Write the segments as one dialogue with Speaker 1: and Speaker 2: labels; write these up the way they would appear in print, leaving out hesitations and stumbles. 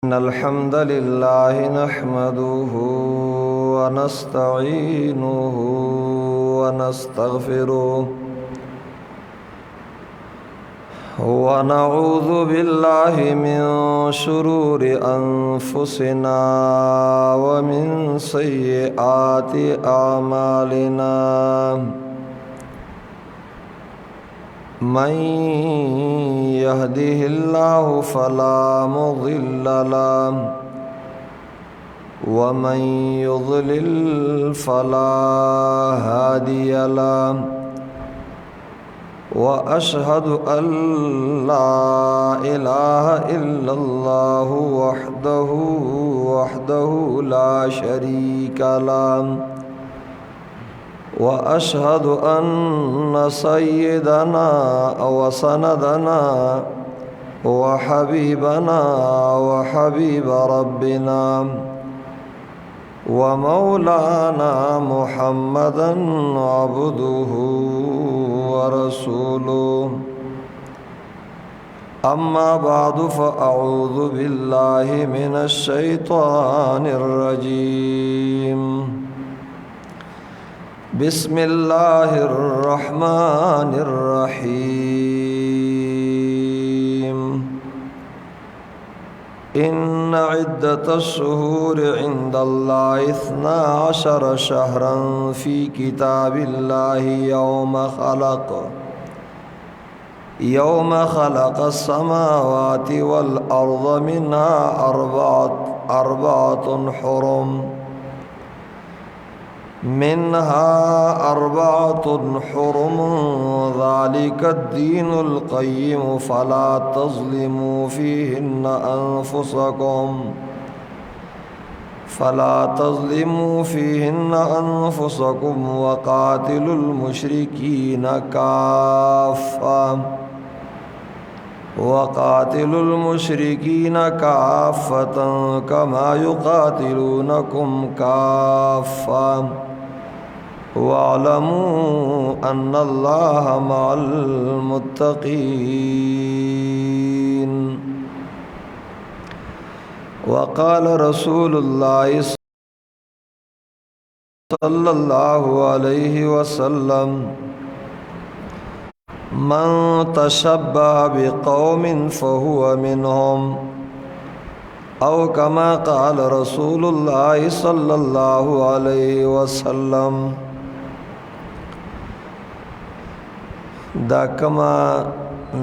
Speaker 1: إن الحمد لله نحمده ونستعينه ونستغفره ونعوذ بالله من شرور أنفسنا ومن سيئات أعمالنا من يهده الله فلا مضل له ومن يضلل فلا هادي له وأشهد أن لا إله إلا الله وحده لا شريك له وأشهد أن سيدنا وسندنا وحبيبنا وحبيب ربنا ومولانا محمدا عبده ورسوله أما بعد فأعوذ بالله من الشيطان الرجيم بسم الله الرحمن الرحيم إن عدة الشهور عند الله 12 شهرا في كتاب الله يوم خلق السماوات والأرض منها أربعة حرم ذلك الدين القيم فلا تظلموا فيهن أنفسكم وقاتلوا المشركين كافة كما يقاتلونكم كافة واعلموا أن الله مع المتقين وقال رسول الله صلى الله عليه وسلم من تشبه بقوم فهو منهم أو كما قال رسول الله صلى الله عليه وسلم. دا کما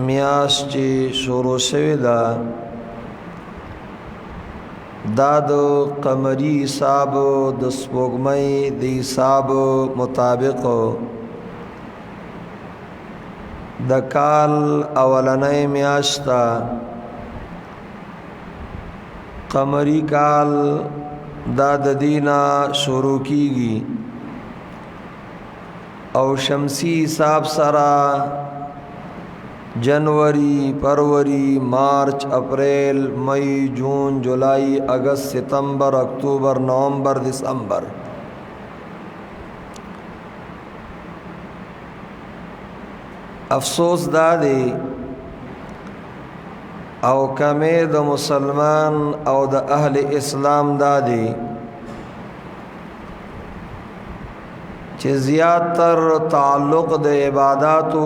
Speaker 1: میاش چې شروع شوی دا د قمری حساب د سپوږمۍ د حساب مطابق د کال اولنۍ میاشت قمری کال دا د دینا شروع کیږي او شمسی حساب سرا جنوری، فروری، مارچ، اپریل، مئی، جون، جولائی، اگست، ستمبر، اکتوبر، نومبر، دسمبر. افسوس دا دی او کمی د مسلمان او د اهل اسلام دا دی چې زیاتر تعلق د عباداتو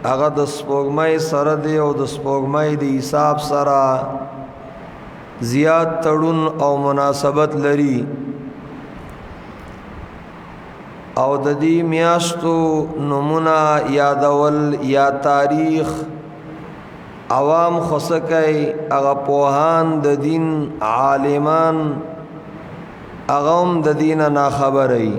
Speaker 1: هغه د سپوږمۍ سره دی او د سپوږمۍ د حساب سره زیات تړون او مناسبت لري او د دې میاشتو نمونه یادول یا تاریخ عوام خصکای هغه پوهان د دین عالمان هغه هم د دین نه خبري.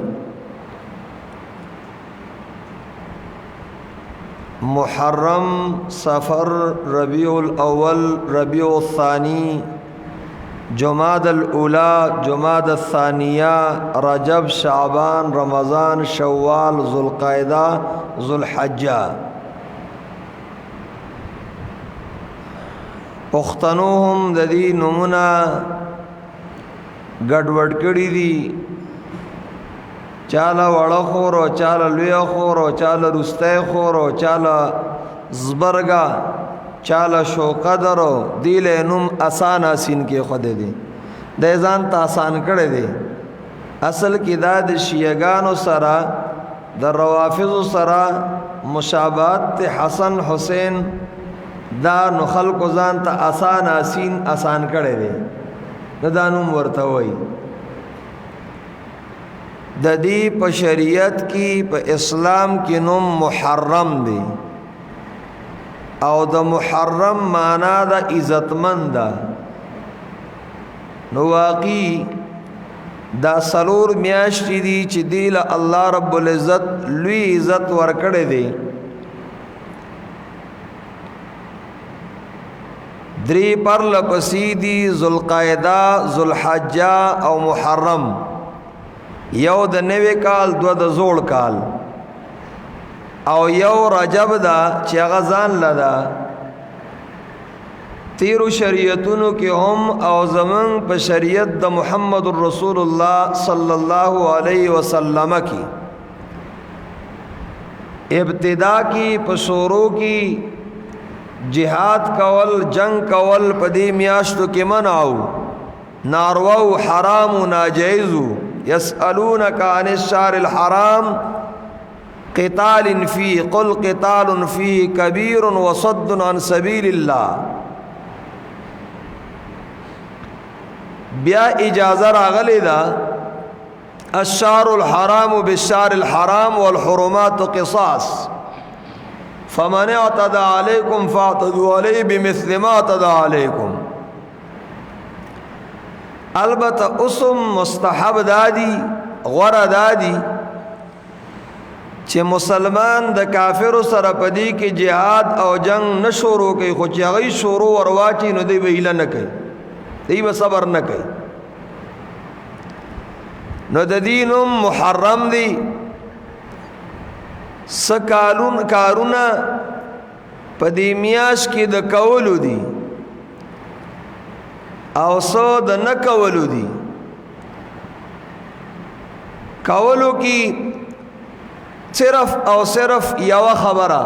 Speaker 1: محرم، صفر، ربیع الاول، ربیع الثانی، جمادى الاولى، جمادى الثانیہ، رجب، شعبان، رمضان، شوال، ذوالقعدہ، ذوالحجہ. پښتنو هم د دې نمونه ګډوډ کړي دي، چاله وړه خور او چاله لوی خور او چاله رسته خور او چاله زبرګا چاله شو قدر دیل نم آسان آسین کې خود دی د ځان ته آسان کړی دی اصل کې دا د شیعگانو سره د روافض سره مشابهت ته حسن حسین دا نو خلق ځان ته آسان آسین آسان کړی دی دا نوم ورته وایي د دې په شریعت کې په اسلام کې نوم محرم دی او د محرم معنا د عزتمند ده نو واقعي دا سلور میاشتې دي چې دی له الله رب العزت لوی عزت ورکړی دی درې پرله پسې دي ذوالقعده ذوالحجه او محرم یو د نوی کال دو د زوړ کال او یو رجب دا چې هغه ځان لدا تیرو شریعتونو کې هم او زمون په شریعت د محمد رسول الله صلی الله علیه وسلم کې ابتدا کی په شروع کی جهاد کول جنگ کول په دې میاشتو کې منعو ناروا او حرام او ناجیز يسألونك عن الشهر الحرام قتال فيه قل قتال فيه كبير وصد عن سبيل الله بیا اجازه راغلی دا الشهر الحرام بالشهر الحرام والحرمات قصاص فمن اعتدى عليكم فاعتدوا عليه بمثل ما اعتدى عليكم البته اسم مستحب دادی غره دادی چې مسلمان د کافر سره پدی کې جهاد او جنگ نشورو کوي خو چې هغه شروع ورواچی نو دی ویل نه کوي دی به صبر نه کوي نو د دینم محرم دی سکالون کارونه پدی میاش کې د کولو دی او سو د نه کولو دی کولو کی صرف او صرف یو خبره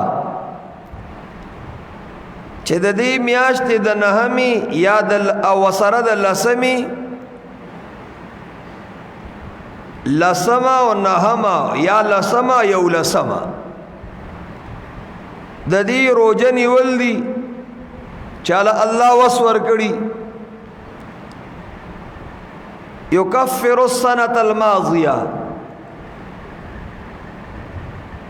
Speaker 1: چې د دې میاشتې د نهمي یا د او سره د لسمي لسما او نهما یا لسما یو لسما د دې روزه نیول دي چاله الله وسور کړي یکفر السنه الماضیه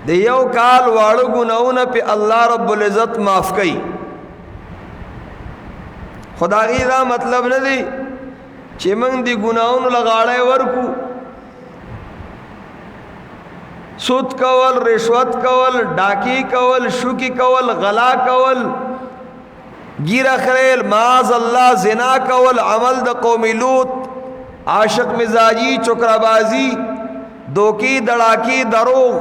Speaker 1: د یو کال واړو ګناونه په الله رب العزت معاف کړي خدای دا مطلب نه دی چې موږ دی ګناونو لغاړې ورکو سود کول رشوت کول ډاکی کول شوکی کول غلا کول ګیره خریل معاذ الله زنا کول عمل د قوم لوط عاشق مزاجی چکرابازی دوکی دڑاکی دروغ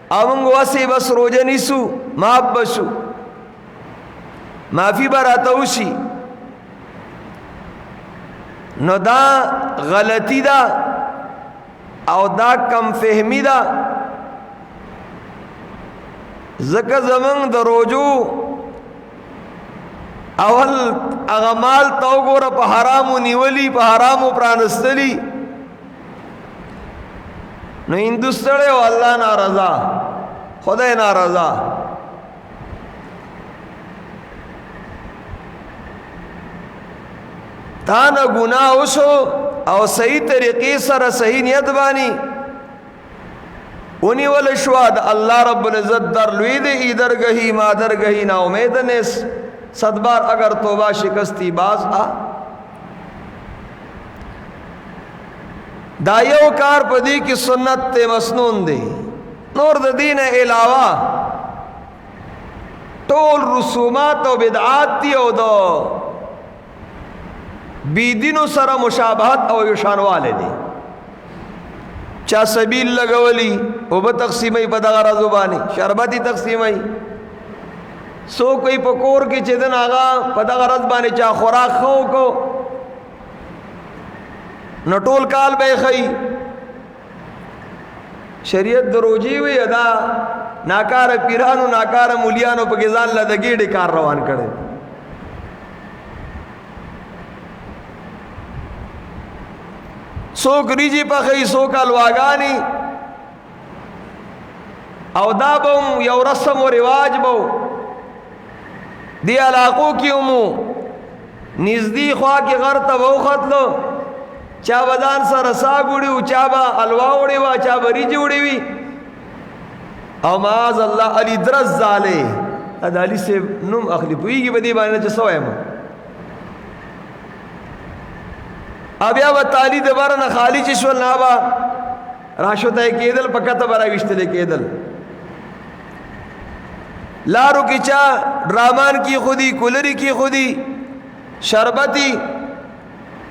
Speaker 1: امنگ وسی بس روجه نیسو معاف بشو معافی براتوشی نو دا غلطی دا او دا کم فهمی دا زکه زمنګ د روجو اول اغمال تو ګوره په حرامو نیولی په حرامو پرانستلی نو هندوستړی او الله ناراضه خدای ناراضه تا نه ګناه وشو او صحیح طریقې سره صحیح نیت بانی اونی ول شو د الله رب العزت در لوی دی درگہی ما درگہی نا امید نس صد بار اگر توبہ شکستی باز آ دا یو کار پدی کی سنت تے مسنون دی نور د دین علاوہ ټول رسومات او بدعات دی او دو بی دینو سره مشابهت او یشانواله دي چا سبیل لګولی او به تقسیمای په دغه رزوبانی شربتی تقسیمای سو کوئی پکور کې چې دن آغا په دغه رزبانی چا خوراک خو کو نټول کال به خی شریعت دروجی وی ادا ناکار پیرانو ناکار مولیانو په ځان له د ګېډې کار روان کړي. څوک ریجی پخې څوک الواګانی او دا به یو رسم و رواج به دی علاقو کې مو نږدې خوا کې غر ته به وختلو چا به ځان سره سا ګوړي و چا به حلوا وړې وه چا به ریجې وړې وي او معاذ الله علي درز ځالې د علي صاحب نوم اخلي پوهېږي په دې باندې چې څه وایم بیا به تالي د بره نه خالي چې شول نه به راشوتی کېدل په کته به راویشتلی کېدل لارو کې چا ډرامان کې خودي کولري کې خودي شربتي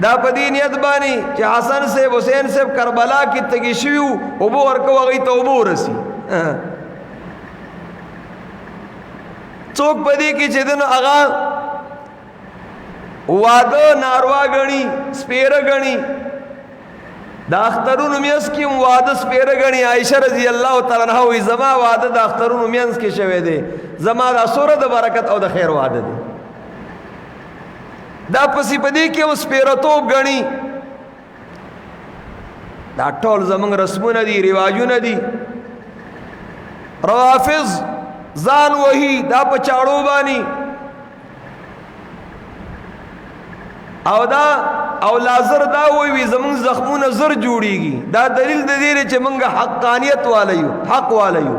Speaker 1: دا په دې نیت باندې چې حسن صاحب حسین صاحب کربلا کې تږي شوي وو اوبه ورکو هغوی ته اوبه ورسي څوک په دې کې چې دنو هغه واده ناروا ګڼي سپیره ګڼي د اخترونو میانس کې واده سپیره ګڼي عایشه رضی الله تعالی عنها وایي زما واده د اخترونو میانس کې شوی دی زما دا سوره د برکت او د خیر واده دی دا پسې په دې کې اوس سپیرتوب ګڼي دا ټول زمونږ رسمونه دي رواجونه دي روافض ځان وهي دا په چاړو باندې او دا او لازر دا وی زمون زخمونه زر جوړیږي دا دلیل د دې چې موږ حقانیت والایو حق والایو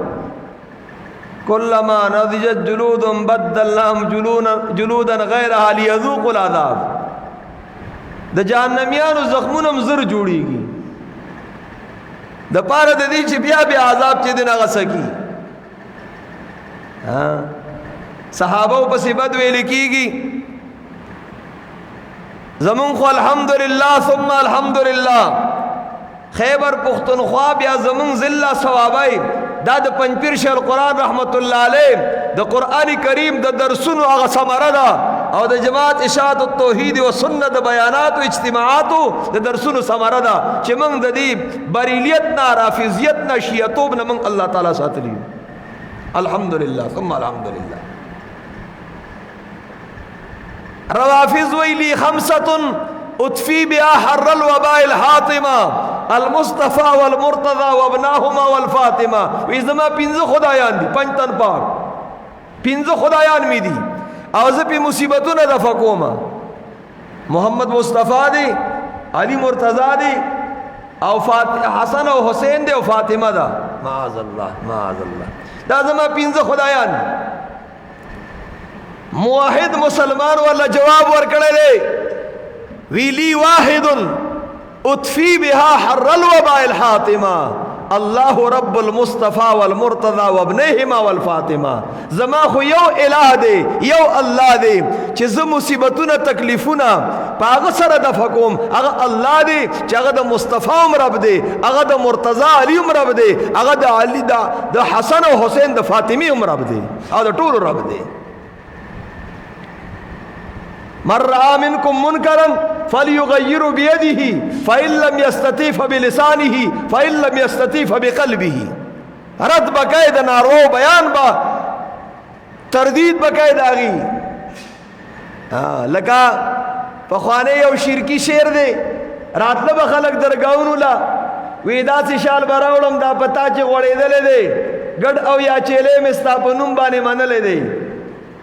Speaker 1: کلما نضجت جلودهم بدلناهم جلودا غیرها ليذوقوا العذاب د جهنميانو زخمونه زر جوړیږي د پاره د دې چې بیا بیا عذاب چې دین هغه سکی صحابه په سبد ویل کیږي زمون خو الحمدلله ثم الحمدلله خیبر پختونخوا بیا زمون ذله ثوابای دا د پنځپیر شه القرآن رحمت الله علیه د قرآن کریم د درسونو هغه ثمره ده او د جماعت اشاعت التوحید و سنت بیانات او اجتماعات د درسونو ثمره ده چې موږ د دې بریلیت نه رافضیت نه شیعتوب نه موږ الله تعالی ساتلی الحمدلله ثم الحمدلله روافض ویلی خمسة اطفی بها حر الوباء الحاطمه المصطفى والمرتضى وابناهما والفاطمه وی زما پنځه خدایان دي پنځ تن پاک پنځه خدایان می دي او زه په مصیبتونو د فقومه محمد مصطفی دی علی مرتضی دی او حسن او حسین دی او فاطمه ده معاذ الله معاذ الله دا زما پنځه خدایان موحد مسلمان والا جواب ورکړی دی ویلی واحد اطفی بها حر الوباء الحاطمه الله رب المصطفى والمرتضى وابنهما والفاطمه زما خو یو الہ دی یو الله دی چې زه مصیبتونه تکلیفونه پاغه سره د فقوم هغه الله دی چې هغه د مصطفی هم رب دی هغه د مرتضی علی هم رب دی هغه د علی د حسن او حسین د فاطمی هم رب دی او د ټولو رب دی من رأى منكم منكرا فليغير بيده فإن لم يستطيع فبلسانه فإن لم يستطيع فبقلبه رد بقاید نارو بیان با تردید بقاید آگی لکا پخوانے یو شرکی شیر دے راتل بخلق درگاونو لا ویدا سی شال براولم دا پتا چی غوڑی دلے دے گڑ او یا چیلے مستا پنم بانے منلے دے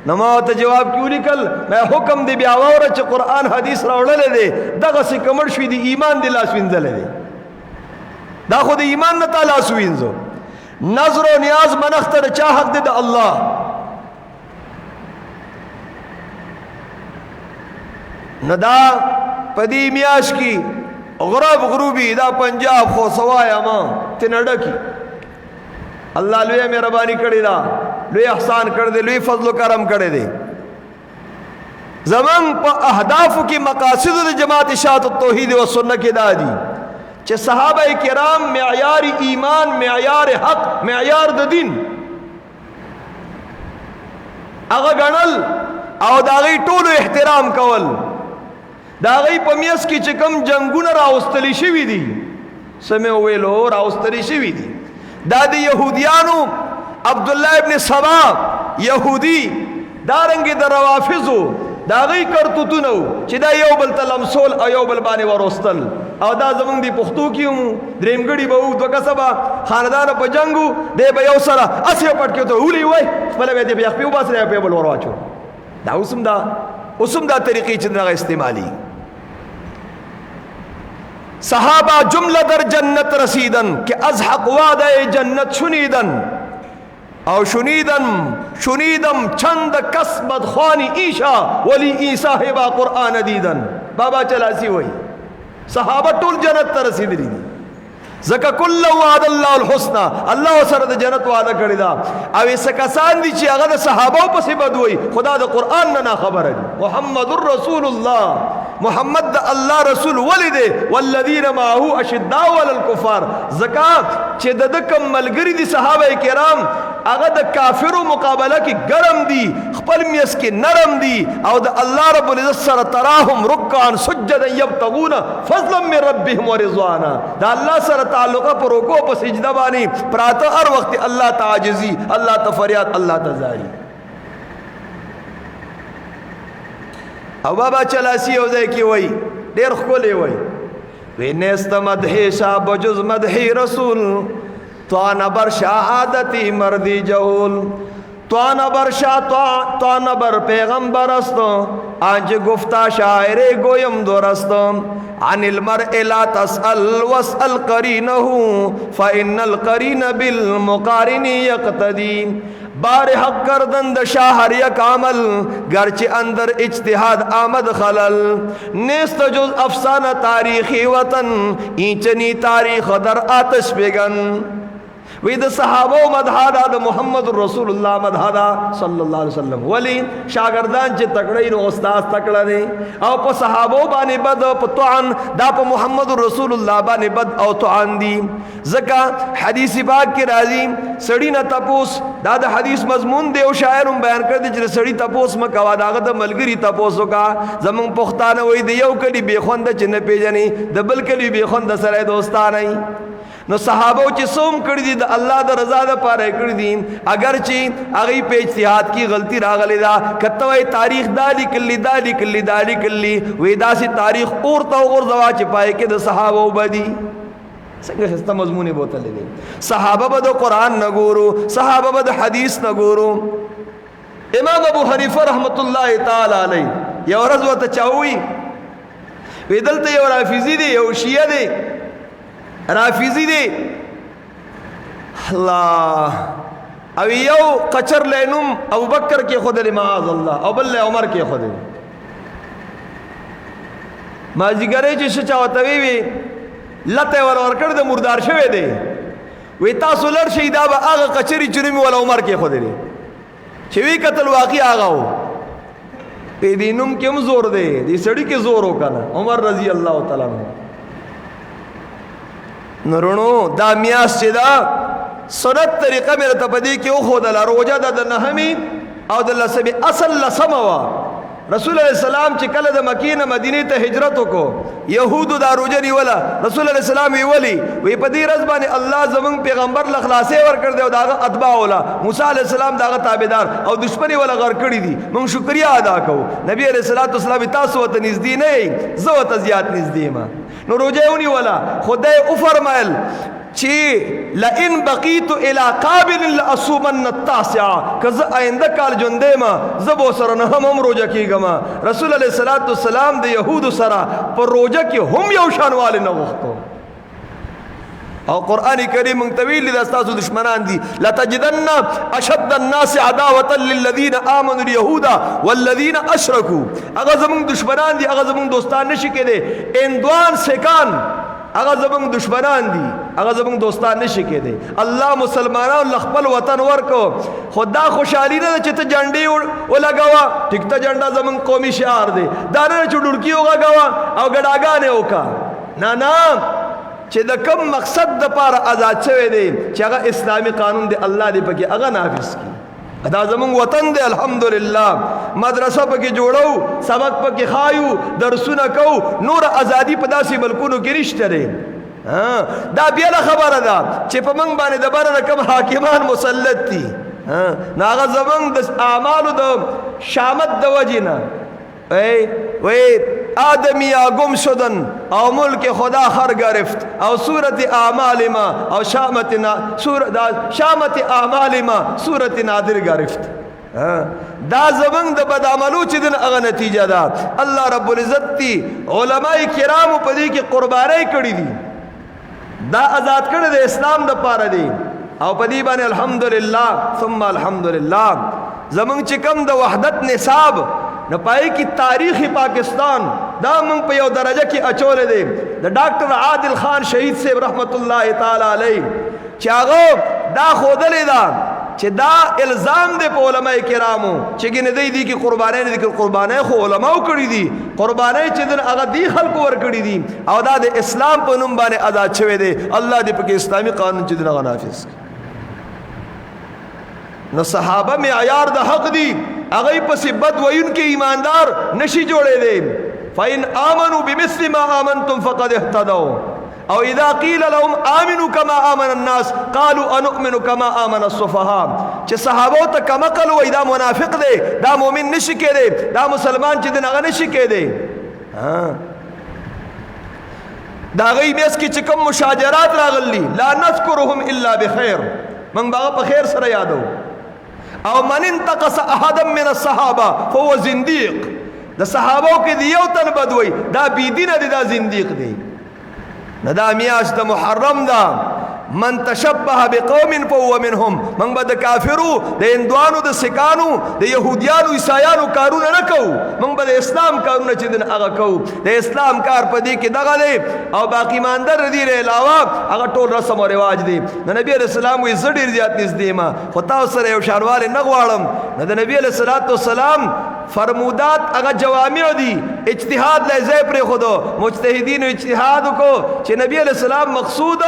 Speaker 1: نما ته جواب کیوں لیکل میں حکم دی بیا وره چې قرآن حدیث راوړل دي دغه سي کمر شوی دی ایمان دی لاس وینځل دي دا خو دی ایمان نه تعالی سوینځو نظر او نیاز منخت د چا حق دی د الله ندا پدی میاش کی غرب غروبی دا پنجاب خو سوایا ما تنډه کی الله لوی مهرباني کړی دا لوی احسان کړ دې لوی فضل و کرم کړی دې زمون په اهداف کې مقاصد د جماعت اشاعت التوحید و سنت کې دادي چې صحابه کرام معیار ایمان معیار حق معیار د دین هغه غنل او دا غي ټولو احترام کول دا غي په میاس کې چې کم جنگونه راوستلی شوی دي سمه ویلو راوستلی شوی دي دا د يهوديانو عبداللہ ابن سبا یہودی دارنگی در روافظو دا غی کرتوتونو چې دا یو بل تلمسول او یو بل باندې وروستل او دا زمونږ دی پښتو کې هم درېمګړي به وو دوه کسه به خاندانه په جنګ و دی به یو سره هسې یې پټ کې ورته وولي وای خپله به یې په یخ پې وباسي یا په یو بل ور واچو دا اوس هم دا طریقې چې دغه استعمالي صحابہ جمله در جنت رسیدن که از حق وعده جنت شنیدن او شنیدم چند کس بدخوانی ایشا ولی ای صاحبہ قرآن دیدن بابا چلاسی وئی صحابہ ټول جنت ته رسیدلی دي زکه کله وعد الله الحسنى الله سره د جنت وعده کړی دا او ایسه کسان دي چې هغه د صحابه پسې بدوي خدا د قرآن نه خبره دي محمد رسول الله محمد د الله رسول ولید والذین معه اشداء علی الکفار زکات چې د کم ملګری دي صحابه کرام هغه د کافرو مقابله کې ګرم دي خپل میس کې نرم دي او د الله رب العزت سره تراهم رکعا سجدا یبتغون فضلا من ربهم ورضوانا دا الله سره تعلقه پر رکوع په سجده باندې پراته هر وخت الله تعجزي الله تفریاد الله تزاری او بابا چلاسی او ځای کې وای ډېر ښکلی وای وی نیست مدح شاه بجز مدح رسول توان بر شهادتی مردی جهول توان بر توان بر پیغمبر است آنچه گفتا شاعر گویم درست عن المرء لا تسأل واسأل قرینه فإن القرین بالمقارن یقتدی بار حق کردن د شاہر یک عمل گرچہ اندر اجتہاد آمد خلل نیست جز افسانہ تاریخی وطن اینچنی تاریخ در آتش بگن وی د صحابو مدحادا د محمد رسول الله مدحادا صلی الله علیه وسلم ولی شاگردان چې تکړه نو استاد تکړه دي او په صحابو باندې بد په طعن دا په محمد رسول الله باندې بد او طعن دي ځکه حدیث پاک کې راځي سړی نه تپوس دا د حدیث مضمون دی او شاعر هم بیان کړی چې سړی تپوس مکوا داغه د ملګری تپوسو کا زمون پښتانه وای دی یو کلی بے خوند چې نه پیژني د بل کلی بے خوند سره دوستانه نو صحابو چې سوم کړی دي د الله د رضا لپاره کړی دي اگر چې هغه په اجتهاد کې غلطی راغلی دا کته وای تاریخ دالی کلی وې داسې تاریخ اور تو اور زوا چې پای کې د صحابو بدی څنګه هسته مضمون بوتل دي صحابه به د قران نه ګورو صحابه به د حدیث نه ګورو امام ابو حنیفه رحمت الله تعالی علیه یو ورځ وته چاوي وې دلته یو رافضی دی یو شیعه دی رافضی دی الله او یو قچر لینم ابو بکر کې خود له معاذ الله او بل عمر کې خود ما جګره چې څه چاوته وی لته ور کړ د مردار شوی دی وی تاسو لر شهیدا به هغه قچری چرمی ول عمر کې خود دی چې وی قتل واقع هغه و په دینم کې زور دی دې سړی کې زور وکړه عمر رضی الله تعالی عنہ نورونو دا میاس چې دا سنت طریقه مې ته پدې کې او خدای روزه د نهمي او د لسبي اصل لسموا رسول الله سلام چې کله د مکې نه مدینه ته هجرت وکړو يهودو دا روزه نیوله رسول الله سلام ویولي وی په دې ورځ باندې الله زمون پیغمبر ل خلاصې ور کړ دی او داغه اتباع ولا موسی عليه السلام داغه تابعدار او دشمنی ولا غر کړی دي موږ شکریا ادا کوو نبی عليه الصلاه والسلام تاسو ته نږدې نه زه ته زیات نږدې ما نو روزه ونی ولا خدای او فرمایل چې لئن بقیت الى قابل لاصومن التاسع کز آینده کال ژوندې ما زبو سره نه هم روزه کیګما رسول الله صلوات والسلام د يهود سره پر روزه کې هم یو شانواله نه وختو او قران کریم طویل د استاد دشمنان دي لا تجدن اشد الناس عداوه للذين امنوا اليهود والذين اشركوا اغه زمون دشمنان دي اغه زمون دوستان نشي کېده اندوان سکان اغه زمون دشمنان دي اغه زمون دوستان نشي کېده الله مسلمانانو خپل وطن ورکو خدا خوشالي نه چې ته جنډي ولګوا ټیک ته جنډا زمون قومي شعار دي دا نه چې ډړکی وګوا او ګډاګانه وکا نه چې د کم مقصد د پاره آزاد شوی دی چې هغه اسلامی قانون دی الله دې پکې هغه نافذ کړي دا زمون وطن دی الحمدلله مدرسه پکې جوړو سبق پکې خایو درسونه کو نور ازادي په داسې ملکونو کې نشته دی دا بیاله خبره ده چې په موږ باندې د بره کم حاکمان مسلط دي نو هغه زموږ د اعمالو د شامت د وجې نه وی آدمی گم شدن او ملک خدا خر گرفت او صورت اعمال ما او شامت اعمال ما صورت نادر گرفت دا زمنګ د بد عملو چې دن هغه نتیجه ده الله رب العزت تی علماء کرامو په دې کې قربانۍ کړې دي دا آزاد کړی د اسلام د پاره دی او په دې باندې الحمدلله ثم الحمدلله زمنګ چې کم د وحدت نصاب نو پای کی تاریخ پاکستان دا مونږ په یو درجه کې اچولې دي د ډاکټر عادل خان شهید صاحب رحمت الله تعالی علیه چې هغه دا خودلې دا چې دا الزام دی په علماء کرامو چې ګنې دی کې قربانۍ نه دي قربانۍ خو علماو کړې دي قربانۍ چې دن هغه دی خلکو ور کړې دي او دا د اسلام په نوم باندې آزاد شوی دی الله دې په اسلامي قانون چې دغه نافذ نو صحابه معیار د حق دي هغه پس بد وین کې ایماندار نشي جوړې دي فإن آمنوا بمثل ما آمنتم فقد اهتدوا او اذا قيل لهم آمنوا كما آمن الناس قالوا انؤمن كما آمن السفهاء چې صحابه ته کما قالو دا منافق دی دا مؤمن نشي کېدی دا مسلمان چې دغه نشي کېدی دا غي میس کې چې کوم مشاجرات راغلي لا نذكرهم الا بخير من باغه په خیر سره یادو او من انتقص احدا من الصحابه فهو زنديق د صحابو کې دی یو تن بدوي دا بی دین دی دا زنديق دی ندا میاش د محرم دا من تشبه بقوم فهو منهم من بد کافرو د هندوانو د سکانو د يهوديانو عیسایانو کارونه نه کو من بد اسلام کارونه چې دن هغه کو د اسلام کار پدې کې دغه دی او باقی ماندر دی علاوه هغه ټول رسم او رواج دی نبی عليه السلام وي زړه زیات نږدې ما خو تاسو سره یو شانواله نه غواړم د نبی عليه السلام فرمودات هغه جوامع دي اجتهاد لای پر خودو مجتهدین اجتهاد کو چې نبی علیہ السلام مقصود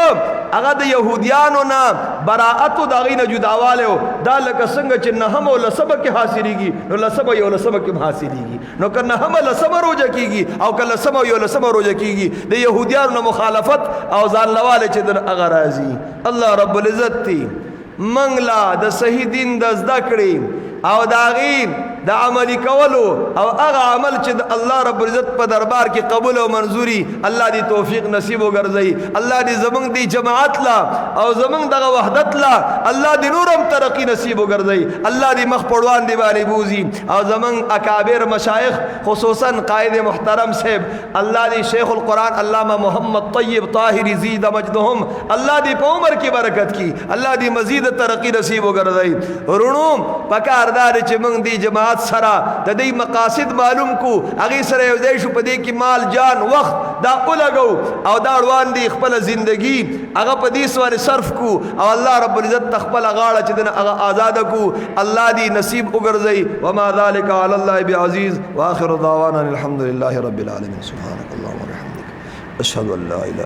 Speaker 1: هغه د يهوديانو نه براءت د غینه جداواله دا لکه څنګه چې نه هم ول سبق حاصلېږي نو لسبه یو لسبه کې حاصلېږي نو کنه هم ل صبر روزه کیږي او کله سم یو لسبه روزه کیږي د يهوديانو نه مخالفت او ځان لواله چې د هغه راضي الله رب العزت تی منګلا د صحیح دین د زده کړې او داغي د عملی کولو او هغه عمل چې الله رب العزت په دربار کې قبول او منظوري الله دې توفیق نصیب وګرځي الله دې زمونږ دې جماعت لا او زمونږ دغه وحدت لا الله دې نورم ترقی نصیب وګرځي الله دې مخ پړوان دې باندې بوزي او زمونږ اکابر مشایخ خصوصا قائد محترم صاحب الله دې شیخ القرآن علامہ محمد طیب طاهری زید مجدهم الله دې په عمر کې برکت کی الله دې مزید ترقی نصیب وګرځي ورونو پکاردار چې موږ دې جماعت سره د دې مقاصد معلوم کو هغه سره یو ځای شو په دې کې مال جان وخت دا ولګو او دا روان دي خپل ژوندۍ هغه په دې سره صرف کو او الله رب العزت خپل غاړه چې دغه هغه آزاد کو الله دې نصیب وګرځي وما ذلك على الله بعزيز واخر دعوانا الحمد لله رب العالمين سبحانك اللهم وبحمدك اشهد ان لا اله